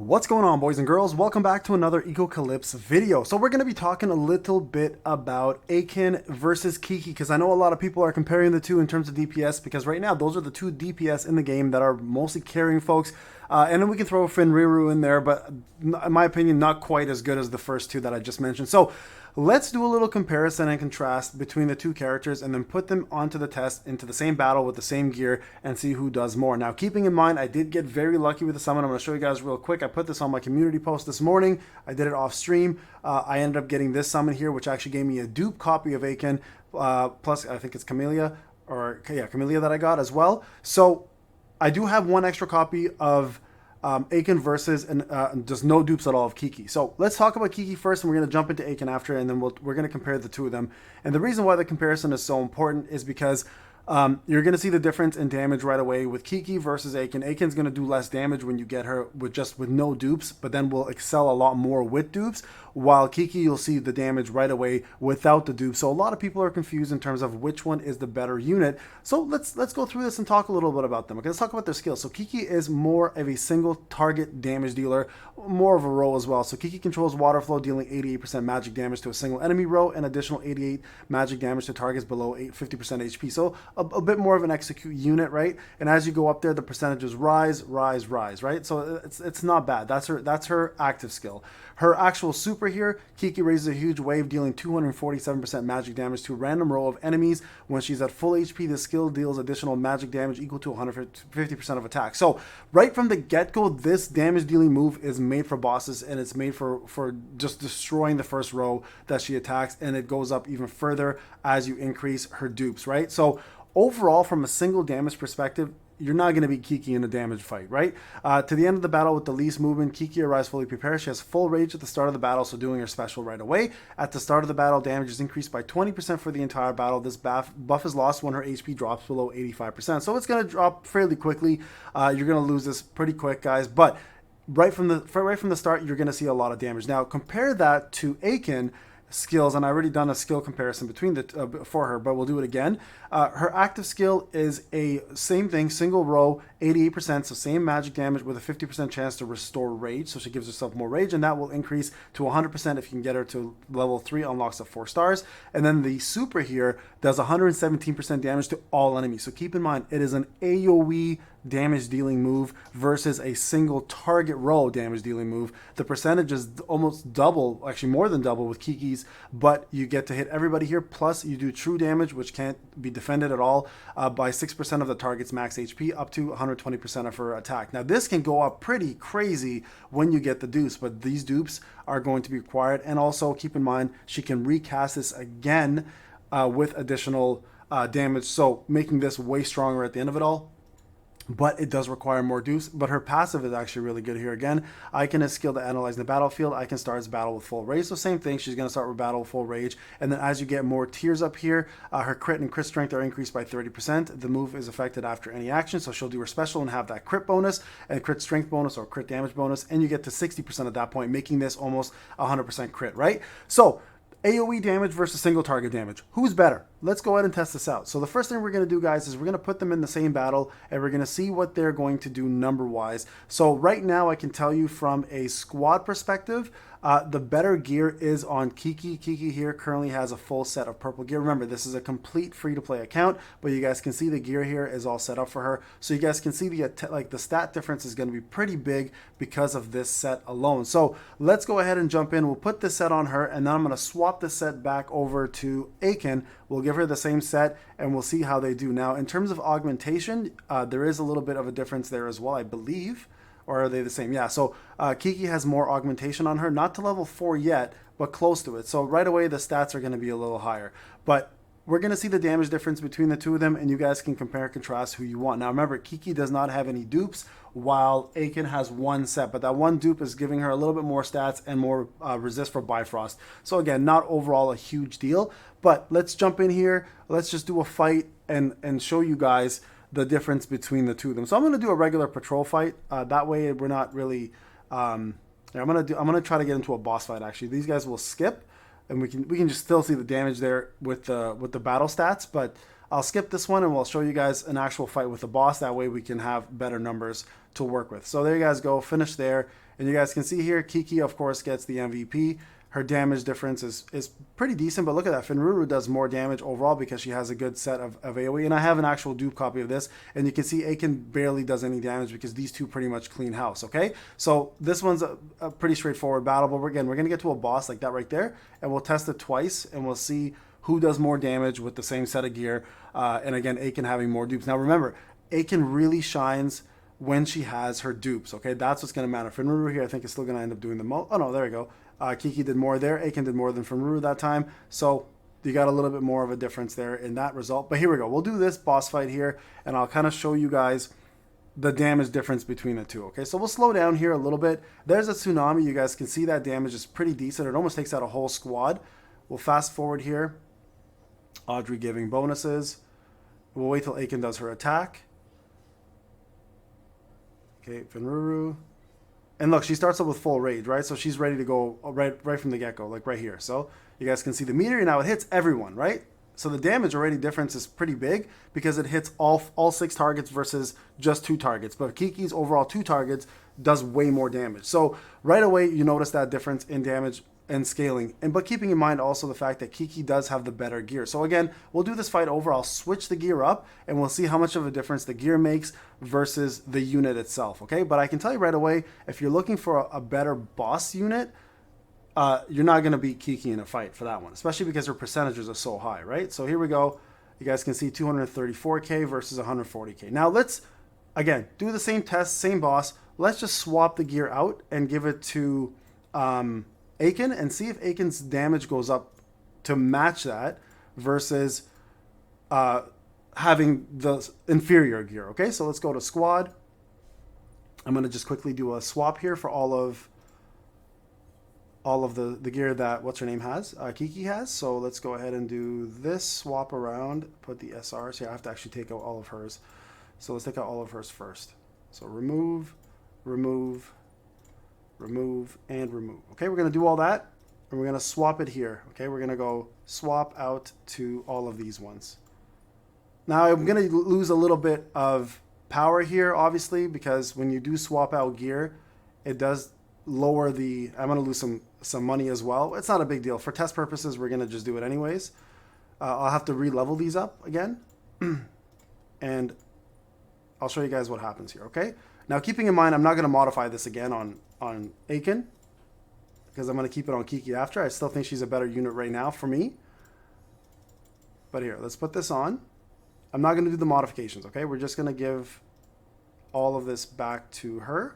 What's going on, boys and girls? Welcome back to another Echocalypse video. So we're going to be talking a little bit about Aiken versus Kiki, because I know a lot of people are comparing the two in terms of DPS, because right now those are the two DPS in the game that are mostly carrying folks. And then we can throw Fenriru in there, but in my opinion, not quite as good as the first two that I just mentioned. So let's do a little comparison and contrast between the two characters and then put them onto the test into the same battle with the same gear and see who does more. Now, keeping in mind, I did get very lucky with the summon. I'm going to show you guys real quick. I put this on my community post this morning. I did it off stream. I ended up getting this summon here, which actually gave me a dupe copy of Aiken. Plus, I think it's Camellia, Camellia that I got as well. So I do have one extra copy of Aiken versus and just no dupes at all of Kiki. So let's talk about Kiki first, and we're going to jump into Aiken after, and then we're going to compare the two of them. And the reason why the comparison is so important is because you're going to see the difference in damage right away with Kiki versus Aiken. Aiken's going to do less damage when you get her with no dupes, but then will excel a lot more with dupes, while Kiki, you'll see the damage right away without the dupes. So a lot of people are confused in terms of which one is the better unit. So let's go through this and talk a little bit about them. Okay, let's talk about their skills. So Kiki is more of a single target damage dealer, more of a row as well. So Kiki controls water flow, dealing 88% magic damage to a single enemy row and additional 88 magic damage to targets below 50% HP. So a bit more of an execute unit, right? And as you go up there, the percentages rise, right? So it's not bad. That's her active skill. Her actual super here, Kiki raises a huge wave, dealing 247% magic damage to a random row of enemies. When she's at full HP, the skill deals additional magic damage equal to 150% of attack. So right from the get-go, this damage dealing move is made for bosses, and it's made for just destroying the first row that she attacks, and it goes up even further as you increase her dupes, right? So overall, from a single damage perspective, you're not going to beat Kiki in a damage fight, right? To the end of the battle with the least movement, Kiki arrives fully prepared. She has full rage at the start of the battle, so doing her special right away. At the start of the battle, damage is increased by 20% for the entire battle. This buff is lost when her HP drops below 85%. So it's going to drop fairly quickly. You're going to lose this pretty quick, guys, but right from the start, you're going to see a lot of damage. Now, compare that to Aiken skills, and I already done a skill comparison between the for her, but we'll do it again. Her active skill is a same thing, single row, 88%, so same magic damage with a 50% chance to restore rage, so she gives herself more rage, and that will increase to 100% if you can get her to level 3, unlocks at 4 stars. And then the super here does 117% damage to all enemies. So keep in mind, it is an AoE damage dealing move versus a single target row damage dealing move. The percentage is almost double, actually more than double with Kiki's, but you get to hit everybody here, plus you do true damage, which can't be defended at all, by 6% of the target's max HP, up to 120% of her attack. Now this can go up pretty crazy when you get the dupes, but these dupes are going to be required. And also keep in mind, she can recast this again with additional damage, so making this way stronger at the end of it all. But it does require more dupes. But her passive is actually really good here. Again, Aiken is skilled at analyzing the battlefield. Aiken starts battle with full rage. So same thing, she's going to start with battle with full rage. And then as you get more tiers up here, her crit and crit strength are increased by 30%. The move is affected after any action. So she'll do her special and have that crit bonus and crit strength bonus or crit damage bonus. And you get to 60% at that point, making this almost 100% crit, right? So AoE damage versus single target damage. Who's better? Let's go ahead and test this out. So the first thing we're going to do, guys, is we're going to put them in the same battle, and we're going to see what they're going to do number-wise. So right now, I can tell you from a squad perspective, the better gear is on Kiki. Kiki here currently has a full set of purple gear. Remember, this is a complete free-to-play account, but you guys can see the gear here is all set up for her. So you guys can see the stat difference is going to be pretty big because of this set alone. So let's go ahead and jump in. We'll put this set on her, and then I'm going to swap this set back over to Aiken. We'll give her the same set, and we'll see how they do. Now, in terms of augmentation, there is a little bit of a difference there as well, I believe. Or are they the same? Yeah, so Kiki has more augmentation on her, not to level 4 yet, but close to it. So right away, the stats are going to be a little higher. But we're going to see the damage difference between the two of them, and you guys can compare and contrast who you want. Now, remember, Kiki does not have any dupes, while Aiken has one set, but that one dupe is giving her a little bit more stats and more resist for Bifrost. So again, not overall a huge deal, but let's jump in here. Let's just do a fight and show you guys the difference between the two of them. So I'm going to do a regular patrol fight. That way we're not really, I'm going to try to get into a boss fight actually. These guys will skip, and we can just still see the damage there with the battle stats, but I'll skip this one and we'll show you guys an actual fight with the boss. That way we can have better numbers to work with. So there you guys go, finish there. And you guys can see here, Kiki, of course, gets the MVP. Her damage difference is pretty decent, but look at that. Finruru does more damage overall because she has a good set of AoE. And I have an actual dupe copy of this, and you can see Aiken barely does any damage because these two pretty much clean house, okay? So this one's a pretty straightforward battle, but again, we're going to get to a boss like that right there, and we'll test it twice, and we'll see who does more damage with the same set of gear. And again, Aiken having more dupes. Now remember, Aiken really shines when she has her dupes, okay? That's what's going to matter. Finruru here, I think, is still going to end up doing the most. Oh, no, there we go. Kiki did more there. Aiken did more than Finruru that time. So you got a little bit more of a difference there in that result. But here we go. We'll do this boss fight here, and I'll kind of show you guys the damage difference between the two, okay? So we'll slow down here a little bit. There's a tsunami. You guys can see that damage is pretty decent. It almost takes out a whole squad. We'll fast forward here. Audrey giving bonuses. We'll wait till Aiken does her attack. Okay, Finruru. And look, she starts up with full rage, right? So she's ready to go right from the get-go, like right here. So you guys can see the meteor. Now it hits everyone, right? So the damage already difference is pretty big because it hits all 6 targets versus just 2 targets. But Kiki's overall 2 targets does way more damage. So right away, you notice that difference in damage and scaling. But keeping in mind also the fact that Kiki does have the better gear. So again, we'll do this fight over. I'll switch the gear up and we'll see how much of a difference the gear makes versus the unit itself, okay? But I can tell you right away, if you're looking for a better boss unit, you're not going to beat Kiki in a fight for that one, especially because her percentages are so high, right? So here we go. You guys can see 234k versus 140k. Now let's, again, do the same test, same boss. Let's just swap the gear out and give it to Aiken and see if Aiken's damage goes up to match that versus having the inferior gear, okay? So let's go to squad. I'm going to just quickly do a swap here for all of the gear that what's her name has, Kiki has. So let's go ahead and do this swap around, put the SRs here. I have to actually take out all of hers. So let's take out all of hers first. So remove, remove, remove, and remove. Okay, we're going to do all that, and we're going to swap it here. Okay, we're going to go swap out to all of these ones. Now I'm going to lose a little bit of power here, obviously, because when you do swap out gear, it does lower the, I'm going to lose some money as well. It's not a big deal. For test purposes, we're going to just do it anyways. I'll have to re-level these up again. And I'll show you guys what happens here, okay? Now, keeping in mind, I'm not going to modify this again on Aiken because I'm going to keep it on Kiki after. I still think she's a better unit right now for me. But here, let's put this on. I'm not going to do the modifications, okay? We're just going to give all of this back to her.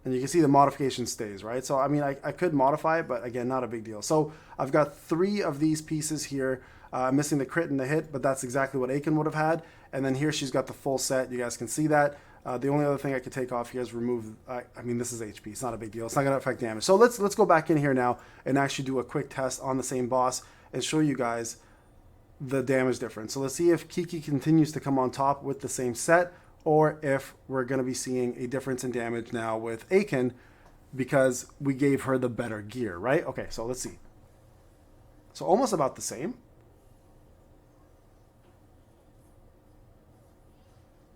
And you can see the modification stays, right? So, I mean, I could modify it, but again, not a big deal. So I've got 3 of these pieces here. I'm missing the crit and the hit, but that's exactly what Aiken would have had. And then here she's got the full set. You guys can see that. The only other thing I could take off here is remove, I mean, this is HP. It's not a big deal. It's not going to affect damage. So let's go back in here now and actually do a quick test on the same boss and show you guys the damage difference. So let's see if Kiki continues to come on top with the same set, or if we're going to be seeing a difference in damage now with Aiken because we gave her the better gear, right? Okay, so let's see. So almost about the same.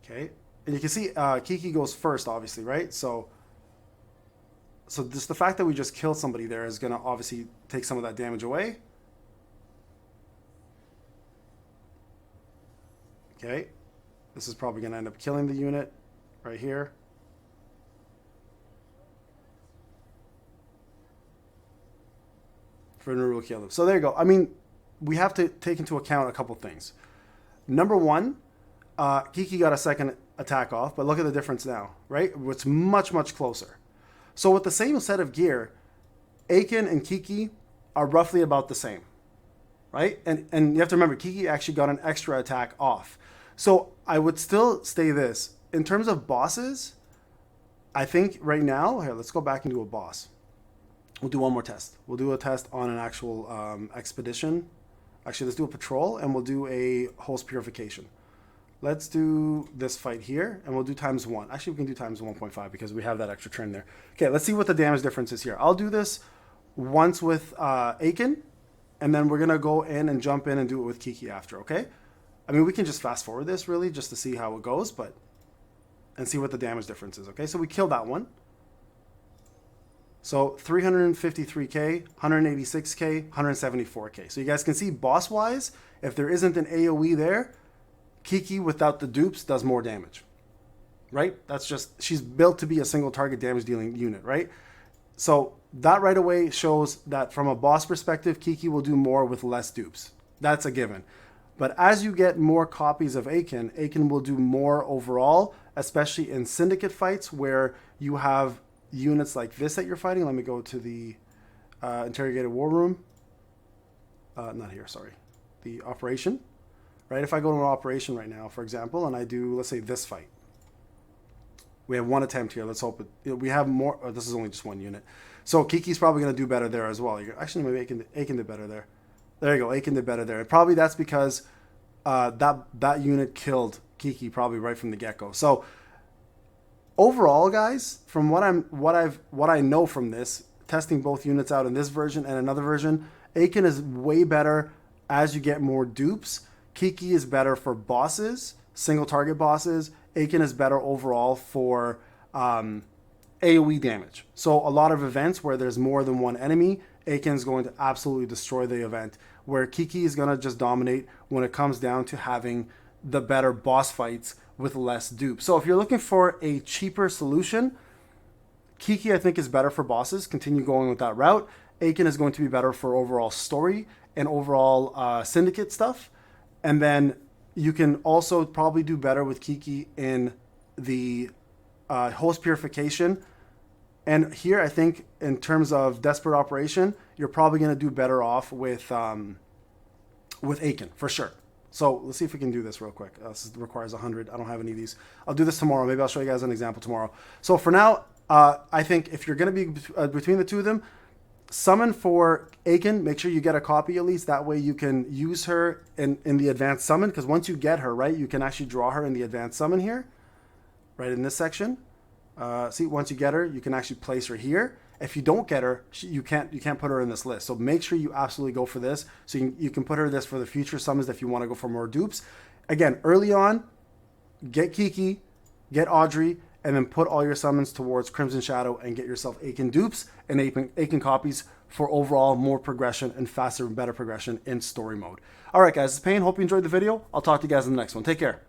Okay, and you can see Kiki goes first, obviously, right? So just the fact that we just killed somebody there is going to obviously take some of that damage away. Okay. This is probably going to end up killing the unit right here. Finruru will kill them. So there you go. I mean, we have to take into account a couple things. Number one, Kiki got a second attack off, but look at the difference now, right? It's much, much closer. So with the same set of gear, Aiken and Kiki are roughly about the same, right? And you have to remember, Kiki actually got an extra attack off. So I would still say this. In terms of bosses, I think right now, here, let's go back and do a boss. We'll do one more test. We'll do a test on an actual expedition. Actually, let's do a patrol, and we'll do a host purification. Let's do this fight here, and we'll do ×1. Actually, we can do ×1.5 because we have that extra turn there. Okay, let's see what the damage difference is here. I'll do this once with Aiken, and then we're going to go in and jump in and do it with Kiki after, okay? I mean, we can just fast forward this, really, just to see how it goes, but and see what the damage difference is. Okay, so we killed that one. So 353k, 186k, 174k. So you guys can see boss-wise, if there isn't an AoE there, Kiki without the dupes does more damage, right? That's just, she's built to be a single target damage dealing unit, right? So that right away shows that from a boss perspective, Kiki will do more with less dupes. That's a given. But as you get more copies of Aiken, Aiken will do more overall, especially in Syndicate fights where you have units like this that you're fighting. Let me go to the interrogated war room. Not here, sorry. The operation, right? If I go to an operation right now, for example, and I do, let's say, this fight. We have one attempt here. Let's hope we have more. Oh, this is only just one unit. So Kiki's probably going to do better there as well. Actually, maybe Aiken did better there. There you go. Aiken did better there. Probably that's because that unit killed Kiki probably right from the get-go. So overall, guys, from what I know from this, testing both units out in this version and another version, Aiken is way better as you get more dupes. Kiki is better for bosses, single target bosses. Aiken is better overall for AoE damage. So a lot of events where there's more than one enemy, Aiken's going to absolutely destroy the event, where Kiki is going to just dominate when it comes down to having the better boss fights with less dupes. So if you're looking for a cheaper solution, Kiki I think is better for bosses. Continue going with that route. Aiken is going to be better for overall story and overall Syndicate stuff. And then you can also probably do better with Kiki in the host purification. And here, I think, in terms of desperate operation, you're probably going to do better off with Aiken, for sure. So let's see if we can do this real quick. This requires 100. I don't have any of these. I'll do this tomorrow. Maybe I'll show you guys an example tomorrow. So for now, I think if you're going to be between the two of them, summon for Aiken. Make sure you get a copy at least. That way you can use her in the advanced summon. Because once you get her, right, you can actually draw her in the advanced summon here. Right in this section. See, once you get her, you can actually place her here. If you don't get her, you can't put her in this list. So make sure you absolutely go for this. So you can put her this for the future summons if you want to go for more dupes. Again, early on, get Kiki, get Audrey, and then put all your summons towards Crimson Shadow and get yourself Aiken dupes and Aiken copies for overall more progression and faster and better progression in story mode. All right, guys, this is Payne. Hope you enjoyed the video. I'll talk to you guys in the next one. Take care.